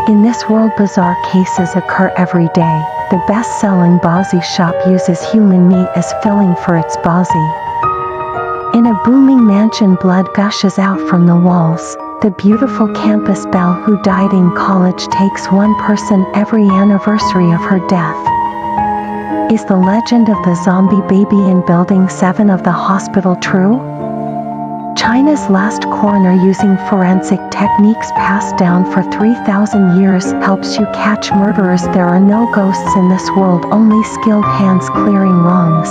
In this world, bizarre cases occur every day. The best-selling baizi shop uses human meat as filling for its baizi. In a booming mansion, blood gushes out from the walls. The beautiful campus belle who died in college takes one person every anniversary of her death. Is the legend of the zombie baby in Building 7 of the hospital true? China's last coroner, using forensic techniques passed down for 3,000 years, helps you catch murderers. There are no ghosts in this world, only skilled hands clearing wrongs.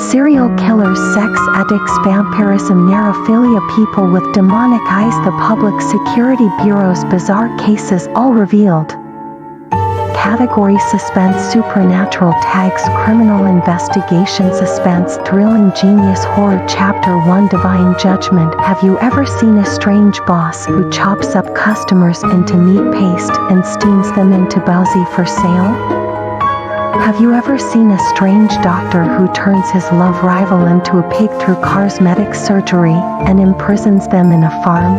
Serial killers, sex addicts, vampirism, neurophilia, people with demonic eyes, the Public Security Bureau's bizarre cases, all revealed. Category: suspense, supernatural. Tags: criminal investigation, suspense, thrilling, genius, horror. Chapter 1: Divine Judgment. Have you ever seen a strange boss who chops up customers into meat paste and steams them into baizi for sale? Have you ever seen a strange doctor who turns his love rival into a pig through cosmetic surgery and imprisons them in a farm?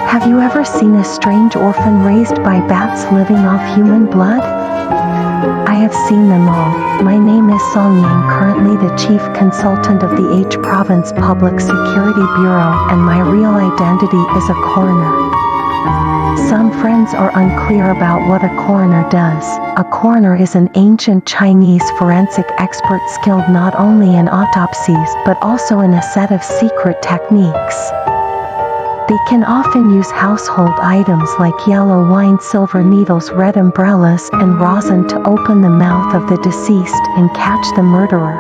Have you ever seen a strange orphan raised by bats living off human blood? I have seen them all. My name is Song Yang, currently the Chief Consultant of the H Province Public Security Bureau, and my real identity is a coroner. Some friends are unclear about what a coroner does. A coroner is an ancient Chinese forensic expert skilled not only in autopsies but also in a set of secret techniques. They can often use household items like yellow wine, silver needles, red umbrellas, and rosin to open the mouth of the deceased and catch the murderer.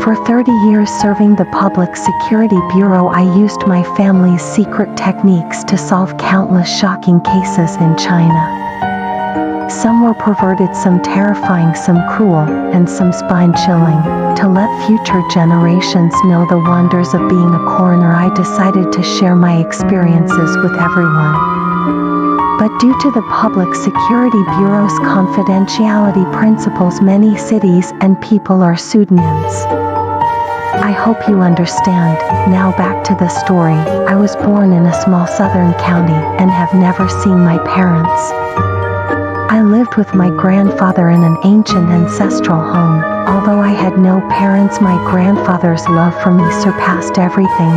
For 30 years serving the Public Security Bureau, I used my family's secret techniques to solve countless shocking cases in China. Some were perverted, some terrifying, some cruel, and some spine-chilling. To let future generations know the wonders of being a coroner, I decided to share my experiences with everyone. But due to the Public Security Bureau's confidentiality principles, many cities and people are pseudonyms. I hope you understand. Now back to the story. I was born in a small southern county and have never seen my parents. I lived with my grandfather in an ancient ancestral home. Although I had no parents, my grandfather's love for me surpassed everything.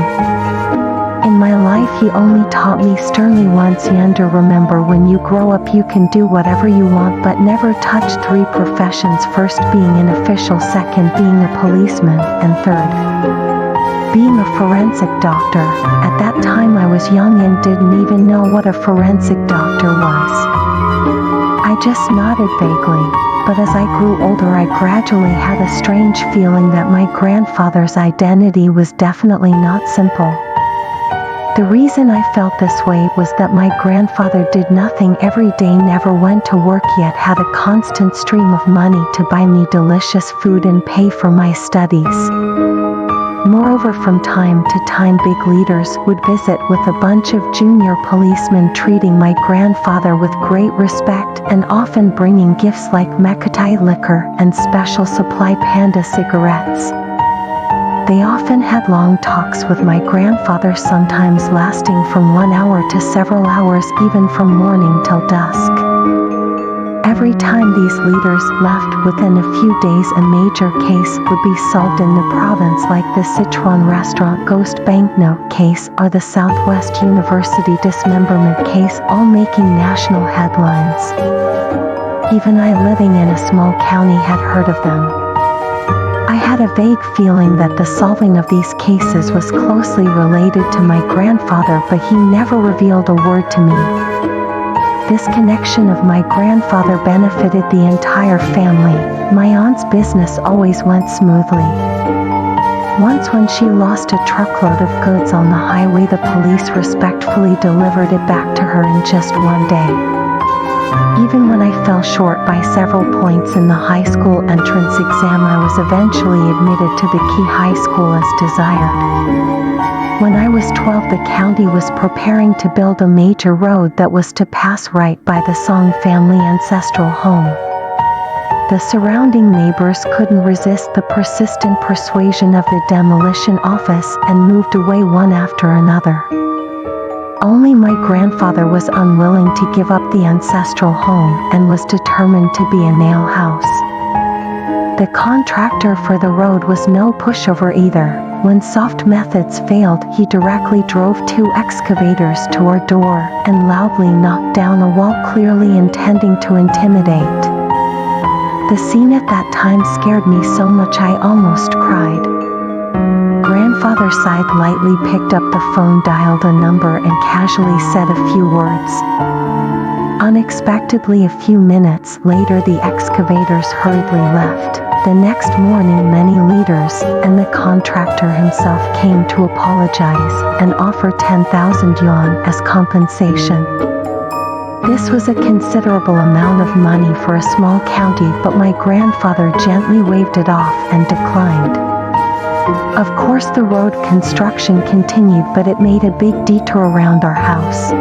In my life, he only taught me sternly once: Yonder, remember, when you grow up you can do whatever you want, but never touch 3 professions, first being an official, second being a policeman, and third being a forensic doctor. At that time I was young and didn't even know what a forensic doctor was. I just nodded vaguely, but as I grew older I gradually had a strange feeling that my grandfather's identity was definitely not simple. The reason I felt this way was that my grandfather did nothing every day, never went to work, yet had a constant stream of money to buy me delicious food and pay for my studies. Moreover, from time to time big leaders would visit with a bunch of junior policemen, treating my grandfather with great respect and often bringing gifts like Mekatai liquor and special supply Panda cigarettes. They often had long talks with my grandfather, sometimes lasting from 1 hour to several hours, even from morning till dusk. Every time these leaders left, within a few days a major case would be solved in the province, like the Sichuan restaurant ghost banknote case or the Southwest University dismemberment case, all making national headlines. Even I, living in a small county, had heard of them. I had a vague feeling that the solving of these cases was closely related to my grandfather, but he never revealed a word to me. This connection of my grandfather benefited the entire family. My aunt's business always went smoothly. Once, when she lost a truckload of goods on the highway, the police respectfully delivered it back to her in just 1 day. Even when I fell short by several points in the high school entrance exam, I was eventually admitted to the key high school as desired. When I was 12, the county was preparing to build a major road that was to pass right by the Song family ancestral home. The surrounding neighbors couldn't resist the persistent persuasion of the demolition office and moved away one after another. Only my grandfather was unwilling to give up the ancestral home and was determined to be a nail house. The contractor for the road was no pushover either. When soft methods failed, he directly drove 2 excavators to our door and loudly knocked down a wall, clearly intending to intimidate. The scene at that time scared me so much I almost cried. Grandfather sighed lightly, picked up the phone, dialed a number, and casually said a few words. Unexpectedly, a few minutes later, the excavators hurriedly left. The next morning, many leaders and the contractor himself came to apologize and offer 10,000 yuan as compensation. This was a considerable amount of money for a small county, but my grandfather gently waved it off and declined. Of course, the road construction continued, but it made a big detour around our house.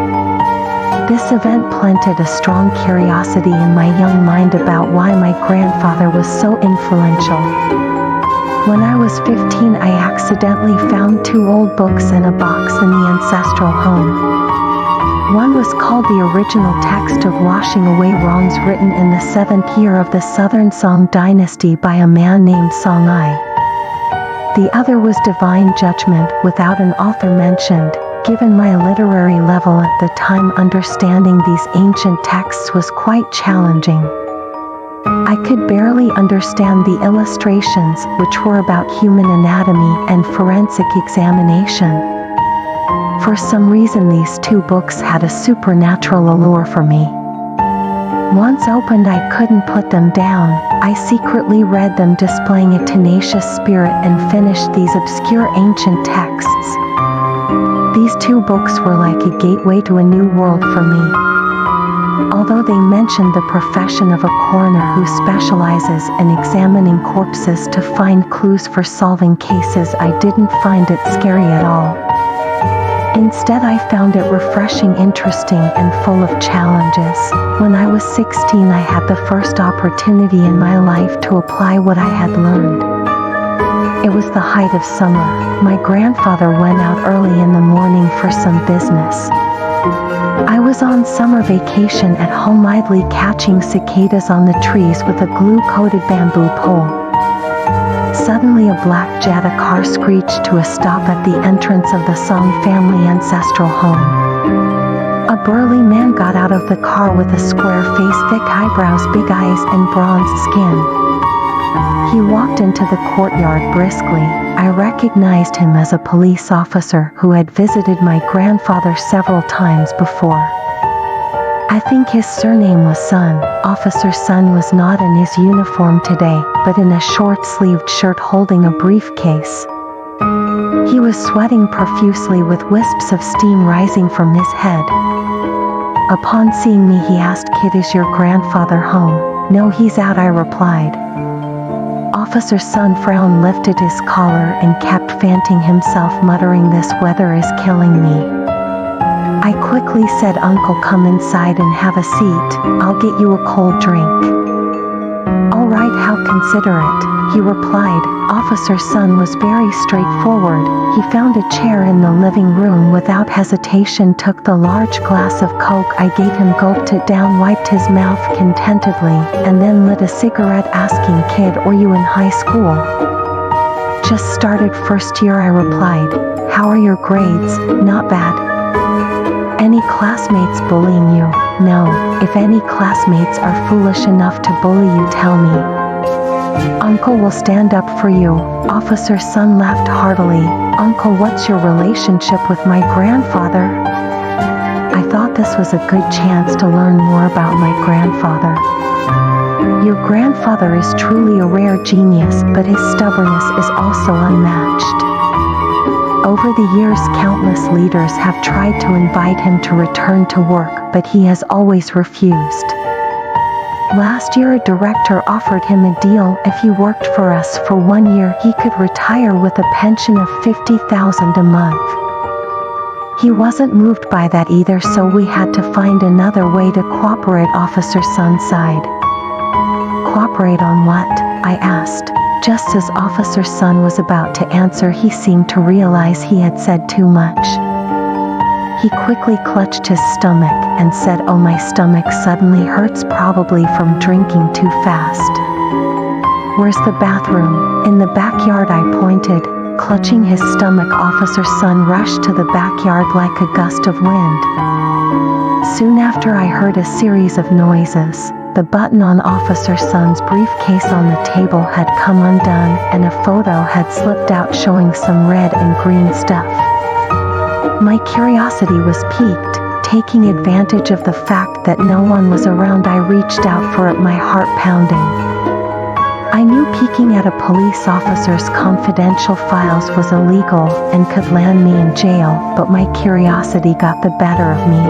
This event planted a strong curiosity in my young mind about why my grandfather was so influential. When I was 15, I accidentally found 2 old books in a box in the ancestral home. One was called The Original Text of Washing Away Wrongs, written in the 7th year of the Southern Song Dynasty by a man named Song Ai. The other was Divine Judgment, without an author mentioned. Given my literary level at the time, understanding these ancient texts was quite challenging. I could barely understand the illustrations, which were about human anatomy and forensic examination. For some reason, these 2 books had a supernatural allure for me. Once opened, I couldn't put them down. I secretly read them, displaying a tenacious spirit, and finished these obscure ancient texts. These 2 books were like a gateway to a new world for me. Although they mentioned the profession of a coroner who specializes in examining corpses to find clues for solving cases, I didn't find it scary at all. Instead, I found it refreshing, interesting, and full of challenges. When I was 16, I had the first opportunity in my life to apply what I had learned. It was the height of summer. My grandfather went out early in the morning for some business. I was on summer vacation at home, idly catching cicadas on the trees with a glue-coated bamboo pole. Suddenly, a black Jetta car screeched to a stop at the entrance of the Song family ancestral home. A burly man got out of the car with a square face, thick eyebrows, big eyes, and bronzed skin. He walked into the courtyard briskly. I recognized him as a police officer who had visited my grandfather several times before. I think his surname was Sun. Officer Sun was not in his uniform today, but in a short-sleeved shirt holding a briefcase. He was sweating profusely with wisps of steam rising from his head. Upon seeing me, he asked, "Kid, is your grandfather home?" "No, he's out," I replied. Officer Sun frowned, lifted his collar, and kept fanting himself, muttering, "This weather is killing me." I quickly said, "Uncle, come inside and have a seat. I'll get you a cold drink." "All right, how considerate," he replied. Officer Sun was very straightforward. He found a chair in the living room, without hesitation took the large glass of Coke I gave him, gulped it down, wiped his mouth contentedly, and then lit a cigarette, asking, "Kid, are you in high school?" "Just started first year," I replied. "How are your grades?" "Not bad." "Any classmates bullying you?" "No." "If any classmates are foolish enough to bully you, tell me. Uncle will stand up for you." Officer Sun laughed heartily. "Uncle, what's your relationship with my grandfather?" I thought this was a good chance to learn more about my grandfather. "Your grandfather is truly a rare genius, but his stubbornness is also unmatched. Over the years, countless leaders have tried to invite him to return to work, but he has always refused. Last year, a director offered him a deal. If he worked for us for 1 year, he could retire with a pension of 50,000 a month. He wasn't moved by that either, so we had to find another way to cooperate." Officer Sun sighed. "Cooperate on what?" I asked. Just as Officer Sun was about to answer, he seemed to realize he had said too much. He quickly clutched his stomach and said, "Oh, my stomach suddenly hurts, probably from drinking too fast." "Where's the bathroom?" "In the backyard," I pointed. Clutching his stomach, Officer Sun rushed to the backyard like a gust of wind. Soon after, I heard a series of noises. The button on Officer Sun's briefcase on the table had come undone, and a photo had slipped out showing some red and green stuff. My curiosity was piqued. Taking advantage of the fact that no one was around, I reached out for it, my heart pounding. I knew peeking at a police officer's confidential files was illegal and could land me in jail, but my curiosity got the better of me.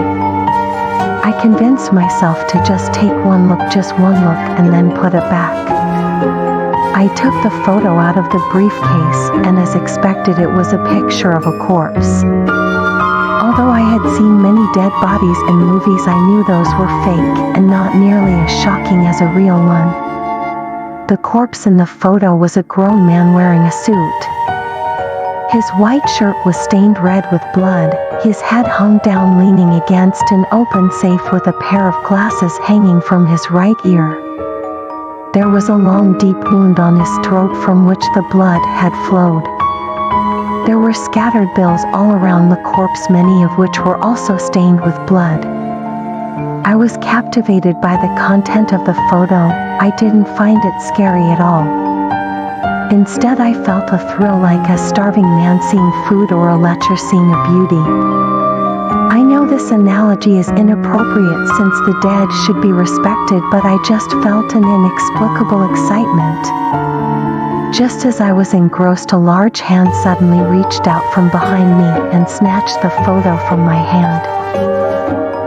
I convinced myself to just take one look, and then put it back. I took the photo out of the briefcase, and as expected, it was a picture of a corpse. Although I had seen many dead bodies in movies, I knew those were fake and not nearly as shocking as a real one. The corpse in the photo was a grown man wearing a suit. His white shirt was stained red with blood, his head hung down leaning against an open safe with a pair of glasses hanging from his right ear. There was a long deep wound on his throat from which the blood had flowed. There were scattered bills all around the corpse, many of which were also stained with blood. I was captivated by the content of the photo. I didn't find it scary at all. Instead, I felt a thrill, like a starving man seeing food or a lecher seeing a beauty. I know this analogy is inappropriate since the dead should be respected, but I just felt an inexplicable excitement. Just as I was engrossed, a large hand suddenly reached out from behind me and snatched the photo from my hand.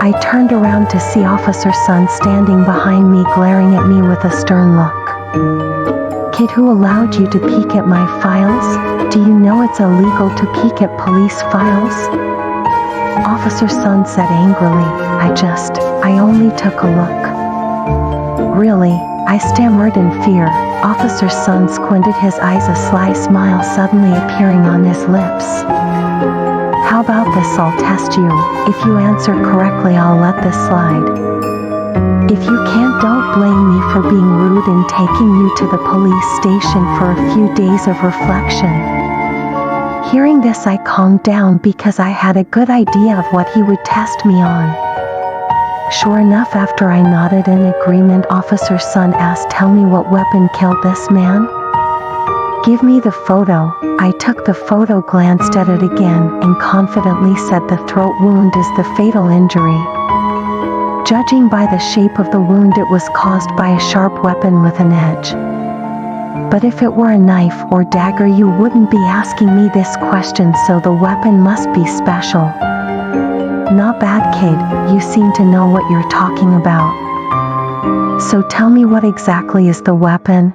I turned around to see Officer Sun standing behind me, glaring at me with a stern look. "Kid, who allowed you to peek at my files? Do you know it's illegal to peek at police files?" Officer Sun said angrily, I only took a look." "Really?" I stammered in fear. Officer Sun squinted his eyes, a sly smile suddenly appearing on his lips. "How about this? I'll test you. If you answer correctly, I'll let this slide. If you can't, don't blame me for being rude and taking you to the police station for a few days of reflection." Hearing this, I calmed down because I had a good idea of what he would test me on. Sure enough, after I nodded in agreement, Officer Sun asked, "Tell me, what weapon killed this man?" "Give me the photo." I took the photo, glanced at it again, and confidently said, "The throat wound is the fatal injury. Judging by the shape of the wound, it was caused by a sharp weapon with an edge. But if it were a knife or dagger, you wouldn't be asking me this question, so the weapon must be special." "Not bad, kid. You seem to know what you're talking about. So tell me, what exactly is the weapon?"